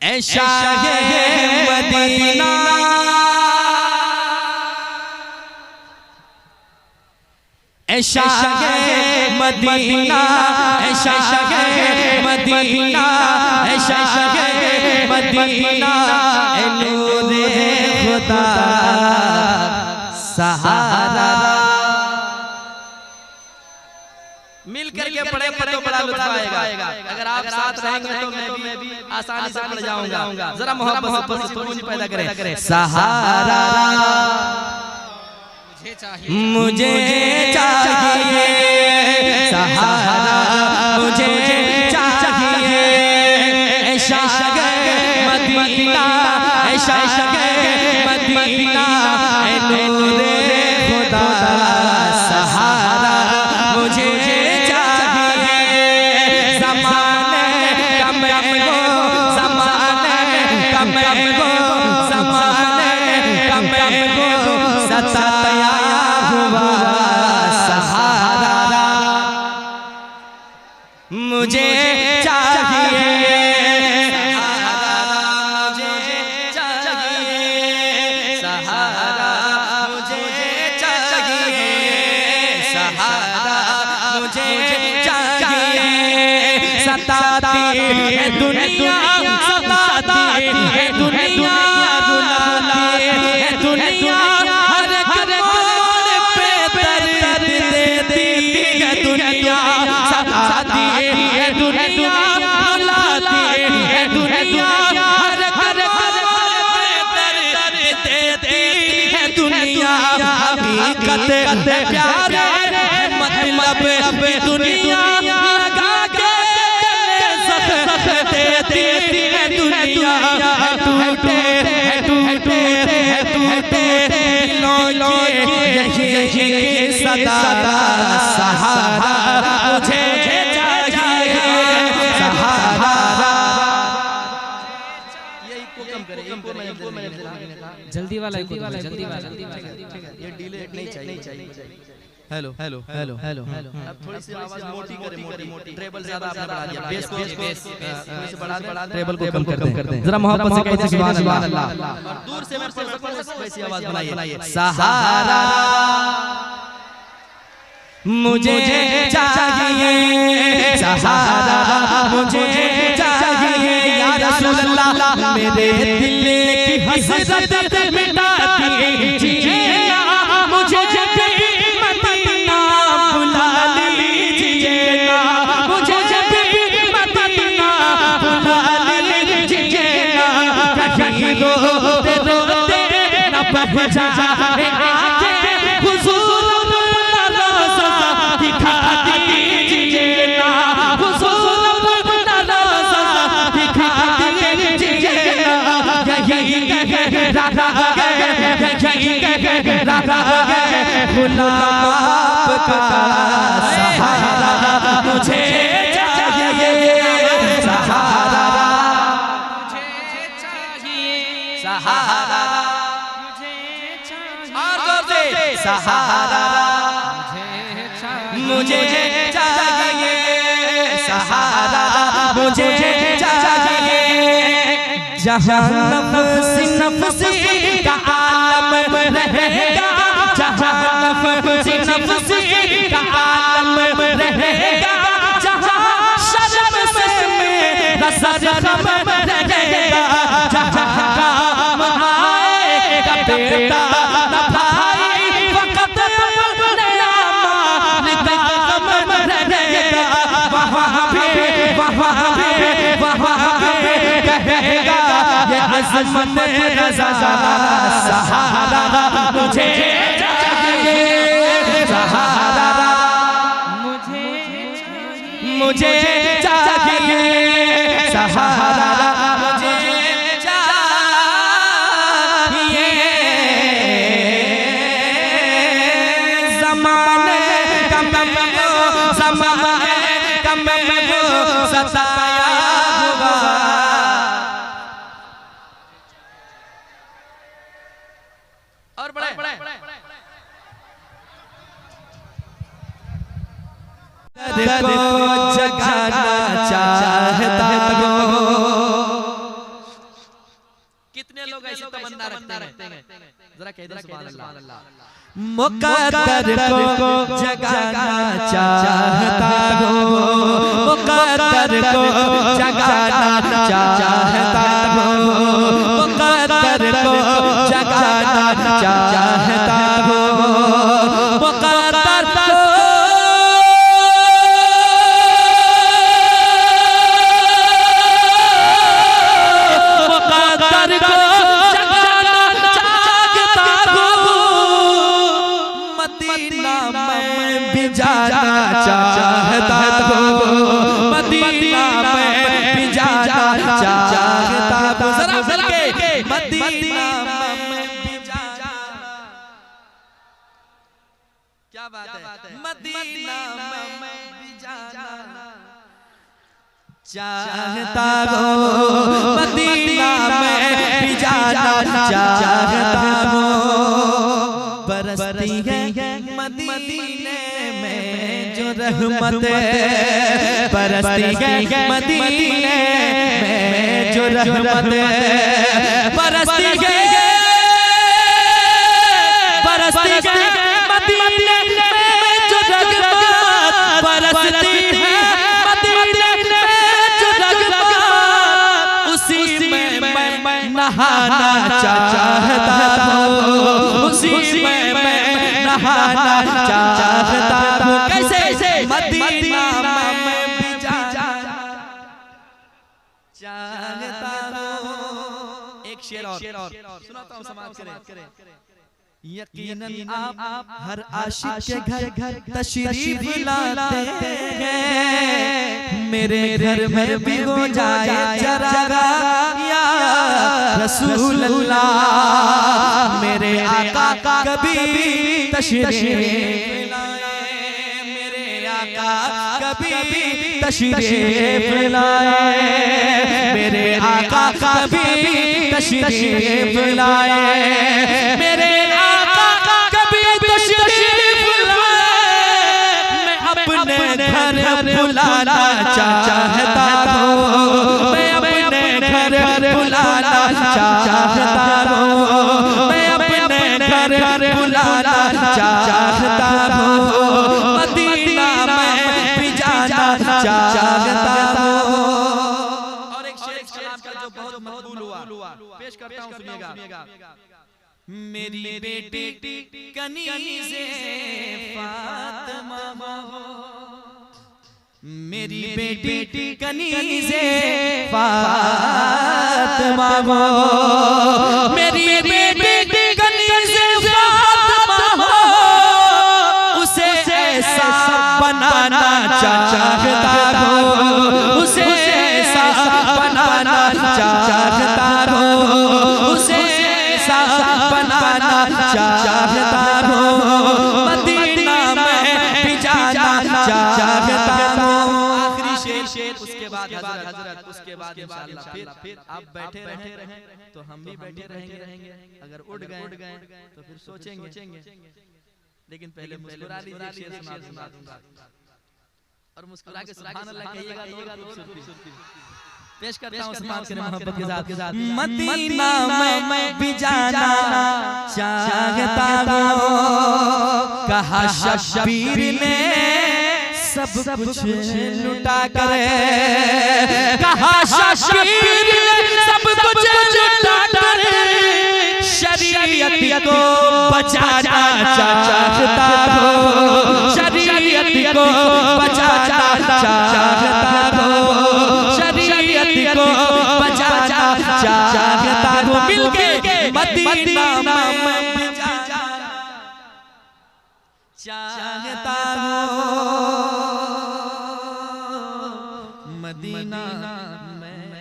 ऐशा Medina ऐशा Medina ऐशा Medina ऐशा Medina ए नूरे खुदा सहारा। मिल करके पढ़े तो बड़ा लुत्फ आएगा। अगर आप साथ रहेंगे तो मैं भी आसानी से पढ़ जाऊंगा। जरा मोहब्बत से सुकून पैदा करें। सहारा मुझे चाहिए, सहारा मुझे चाहिए। ऐशा मदीना ऐशा मदीना ए नूरे खुदा सहारा मुझे चाहिए। ज़माने कमको सताया हुआ सहारा मुझे चाहिए। सहारा मुझे चाहिए, सहारा मुझे चाहिए। सताती है दुनिया, सताती है दुनिया, रुलाती है दुनिया, हर मोड़ पे दर्द देती है दुनिया। सताती है दुनिया, रुलाती है दुनिया, हर मोड़ पे दर्द देती है दुनिया। हकीकत प्यार मतलब दुनिया लगा के देती है दुनिया। टूटे टूटे टूटे दिलों के यही सदा सहारा मुझे चाहिए। सहारा यही को कम करे, इनको मैंने जल्दी वाला ये डिले नहीं चाहिए। Hello hello hello hello hello. अब थोड़ी सी आवाज मोटी करें, मोटी ट्रेबल ज्यादा आपने बढ़ा दिया। बेस को थोड़ी सी बढ़ा दे, ट्रेबल को कम करते हैं। जरा मोहब्बत से कहते हैं सुभान अल्लाह। और दूर से मेरे से वैसी आवाज बनाइए। सहारा मुझे चाहिए, सहारा मुझे चाहिए। या रसूल अल्लाह मेरे दिल की हसरत मिटाती कीजिए। मुझे जब मदीना बुला लीजिए, मुझे जब मदीना बुला लीजिए। कहीं रोते रोते न बह जाए आंखें, हुजूर रोज़ा दिखा दीजिए ना, हुजूर रोज़ा दिखा दीजिए ना। यही गुलाम आपका सहारा मुझे चाहिए। सहारा मुझे चाहिए, सहारा मुझे चाहिए। सहारा मुझे चाहिए, सहारा मुझे चाहिए। जहाँ नफ्स का आलम रहेगा, जहाँ नफ्स का आलम रहेगा, जहाँ शर्म से मेरा सरगम रहेगा, जहाँ काम आएगा बेटा न भाई, वक़्त अपने मालिक का गम रहेगा। वहाँ भी कहेगा ये अज़मत रज़ा सहारा मुझे चाहिए। सहारा मुझे चाहिए, सहारा मुझे चाहिए। ज़माने कम सताया हुआ। और बड़े को जगाना चाहता हूँ, लोग ऐसी तमन्ना रखते हैं, जरा कह दो सुभान अल्लाह। मुक़द्दर को जगाना चाहता हूँ, मुक़द्दर को जगाना चाहता हूँ, मुक़द्दर को जगाना चाहता हूँ, मुक़द्दर को चाहता हूँ, मदीना में भी जाना चाहता हूँ, जरा मिलके मदीना में भी जाना। क्या बात है, मदीना में भी जाना चाहता हूँ, मदीना में भी जाना चाहता हूँ। बरसती है मदीने में जो रहमत, बरसती है मदीने में जो रहमत, बरसती है मदीने में जो रहमत, बरसती है मदीने में जो रहमत, उसी में मैं नहाना चाहता हूँ, उसी में मैं नहाना चाहता हूँ। कैसे मदीना में भी जाना चाहता हूँ। एक शेर और सुनाता हूँ, समाज करें। यकीनन आप हर आशिक के घर तशरीफ लाते हैं, मेरे घर में भी हो जाए जरा या रसूल अल्लाह, मेरे आका कभी तशरीफ लाए, मेरे आका कभी तशरीफ लाए, मेरे आका कभी तशरीफ लाए, मेरे अपने घर बुलाना चाहता हूँ, मैं अपने घर बुलाना चाहता हूँ, मैं अपने घर बुलाना चाहता हूँ, मदीना में भी जाना चाहता हूँ। और एक शेर का जो बहुत मकबूल हुआ, पेश करता हूँ, सुनिएगा। मेरी बेटी कनीज़े फातिमा हो, मेरी बेटी कनीज़े फातिमा हो, मेरी बेटी कनीज़े फातिमा हो, उसे ऐसा बनाना चाहता हूँ, उसे ऐसा बनाना चाहता हूँ, उसे बनाना चाहता हूँ, मदीना में भी जाना चाहता हूँ। आखिरी शेर, उसके बाद हजरत, उसके बाद इंशाअल्लाह फिर आप बैठे रहें तो हम भी बैठे रहेंगे, अगर उठ गए तो फिर सोचेंगे, लेकिन पहले मुस्कुरा लीजिए, शेर सुना दूंगा और मुस्कुरा के सुभान अल्लाह कहिएगा तो खूबसूरती। पेश करता हूं समाज के मोहब्बत के साथ। मदीना में भी जाना चाहता हूँ, कहा शब्बीर ने सब कुछ लुटा कर, कहा शब्बीर ने सब कुछ लुटा कर, शरीयत को बचाना चाहता हूँ, शरीयत को बचाना चाहता हूँ, शरीयत को बचाना चाहता हूँ। मिलके मदीना में भी जाना चाहता हूँ, मदीना में।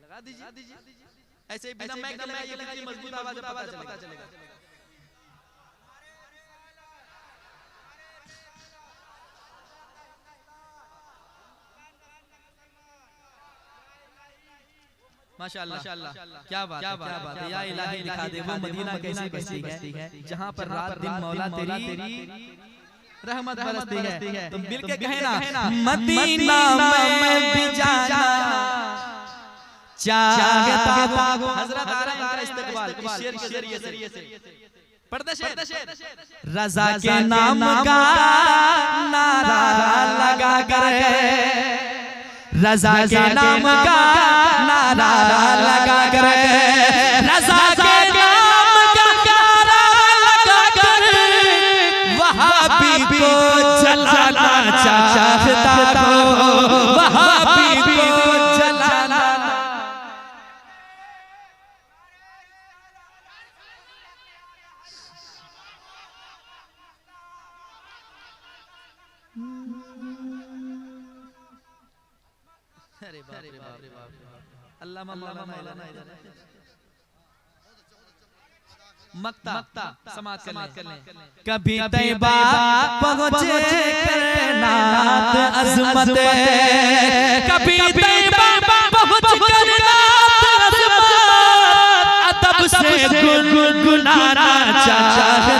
लगा दीजिए ऐसे ही बिना माइक लगाए मजबूत आवाज पता चलेगा। माशाअल्लाह, क्या बात है या इलाही दिखा दे वो मदीना कैसी बस्ती है जहाँ पर रात दिन मौला तेरी रहमत बरसती है। तो मिलके कहे ना, मदीना में भी जाना चाहता हजरत आ रहे हैं इस्तिकबाल इस शेर के जरिए से पढ़ते शेर रजा के नाम का नारा लगा कर, रजा के नाम का नारा लगा कर, रजा के नाम का नारा लगा कर वहाबी को जलाना चाहता था, वहाबी को जलाना। अरे बाप रे बाप, अल्लामा मौलाना इधर मक्ता समाज कर लें। कभी तैबा पहुँचे करनात अज़मत, कभी तैबा पहुँच करनात अज़मत, अदब से गुनगुनाना चाहता